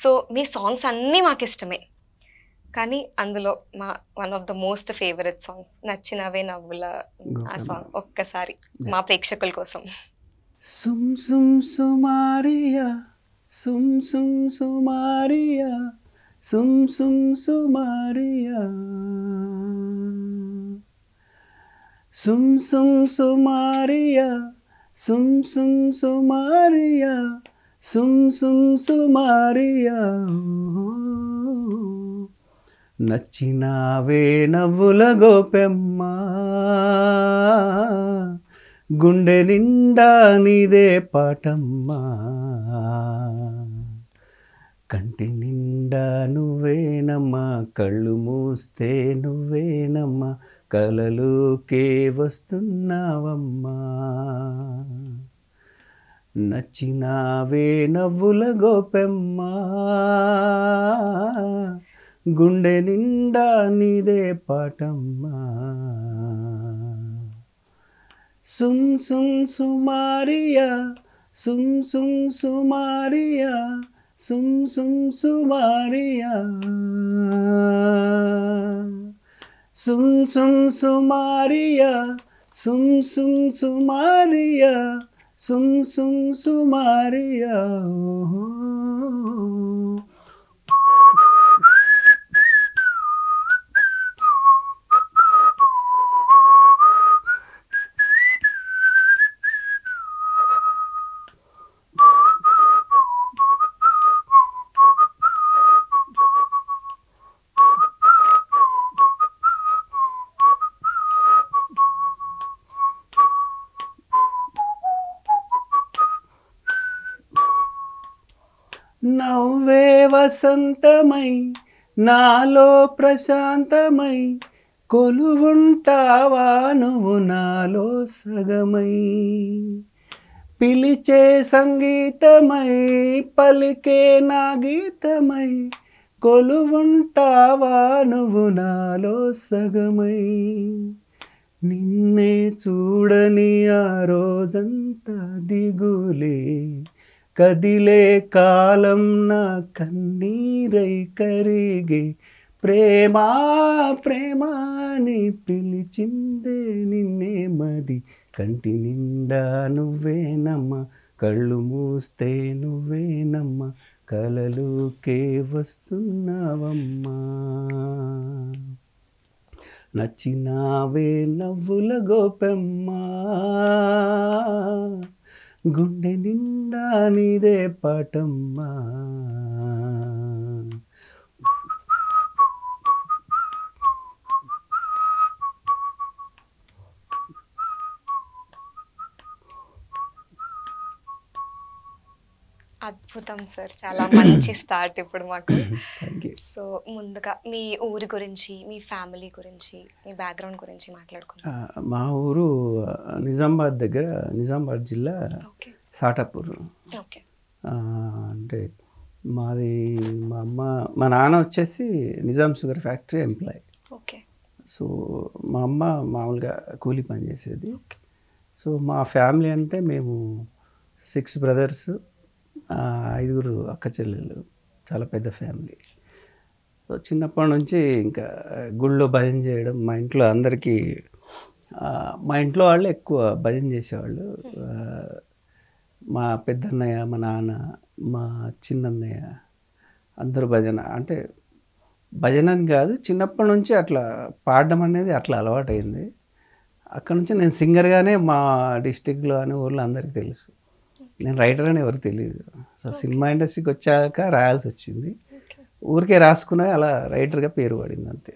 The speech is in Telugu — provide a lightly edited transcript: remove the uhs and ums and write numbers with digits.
సో మీ సాంగ్స్ అన్నీ మాకిష్టమే. కానీ అందులో one of the most favourite songs 'నచ్చినవే నవ్వుల' ఆ సాంగ్ ఒక్కసారి మా ప్రేక్షకుల కోసం. సుమ్ సుమ్ సుమారియా సుమ్ సుమ్ సుమారియా సుమ్ సుమ్ సుమారియా సుమ్ సుమ్ సుమారియా సుమ్ సుమ్ సుమారియా సుమ్ సుమ్ సుమారియా నచ్చినావే నవ్వుల గోపెమ్మ గుండె నిండా నీదే పాటమ్మా కంటి నిండా నువ్వేనమ్మా కళ్ళు మూస్తే నువ్వేనమ్మా కలలోకే వస్తున్నావమ్మా నచ్చినావే నవ్వుల గోపెమ్మ గుండె నిండా నీదే పాటమ్మా సుమ్ సుమ్ సుమారియా సుమ్ సుమ్ సుమారియా సుమ్ సుమ్ సుమారియా సుమ్ సుమ్ సుమారియా సుమ్ సుమ్ సుమారియా సుమ్ సుమ్ సుమారియా నవ్వే వసంతమై నాలో ప్రశాంతమై కొలువుంటావా నువ్వు నాలో సగమై పిలిచే సంగీతమై పలికే నా గీతమై కొలువుంటావా నువ్వు నాలో సగమై నిన్నే చూడని ఆ రోజంతా దిగులే కదిలే కాలం నా కన్నీరై కరిగే ప్రేమా ప్రేమాని పిలిచిందే నిన్నే మది కంటి నిండా నువ్వేనమ్మా కళ్ళు మూస్తే నువ్వేనమ్మా కలలోకే వస్తున్నావమ్మా నచ్చినావే నవ్వుల గోపెమ్మ గుండె నిండా నీదే పాటమ్మా అద్భుతం సార్, చాలా మంచి స్టార్ట్ ఇప్పుడు మాకు. Thank you. సో ముందుగా మీ ఊరి గురించి, మీ ఫ్యామిలీ గురించి, మీ బ్యాక్గ్రౌండ్ గురించి మాట్లాడుకుందాం. మా ఊరు నిజామాబాద్ దగ్గర, నిజామాబాద్ జిల్లా ఓకే సాటాపూర్. ఓకే అంటే మాది మా నాన్న వచ్చేసి Nizam sugar factory employee. Okay so మా అమ్మ మామూలుగా కూలి పని చేసేది. ఓకే సో మా ఫ్యామిలీ అంటే మేము 6 బ్రదర్స్, 5 అక్క చెల్లెళ్ళు, చాలా పెద్ద ఫ్యామిలీ. సో చిన్నప్పటి నుంచి ఇంకా గుళ్ళో భజన చేయడం మా ఇంట్లో అందరికీ, మా ఇంట్లో వాళ్ళు ఎక్కువ భజన చేసేవాళ్ళు. మా పెద్దన్నయ్య, మా నాన్న, మా చిన్నన్నయ్య అందరూ భజన. అంటే భజన అని కాదు, చిన్నప్పటి నుంచి అట్లా పాడడం అనేది అట్లా అలవాటైంది. అక్కడ నుంచి నేను సింగర్గానే మా డిస్టిక్లో అని ఊర్లో అందరికీ తెలుసు. నేను రైటర్ అని ఎవరికి తెలియదు. సో సినిమా ఇండస్ట్రీకి వచ్చాక రాయాల్సి వచ్చింది. ఊరికే రాసుకునే అలా రైటర్గా పేరు పడింది అంతే.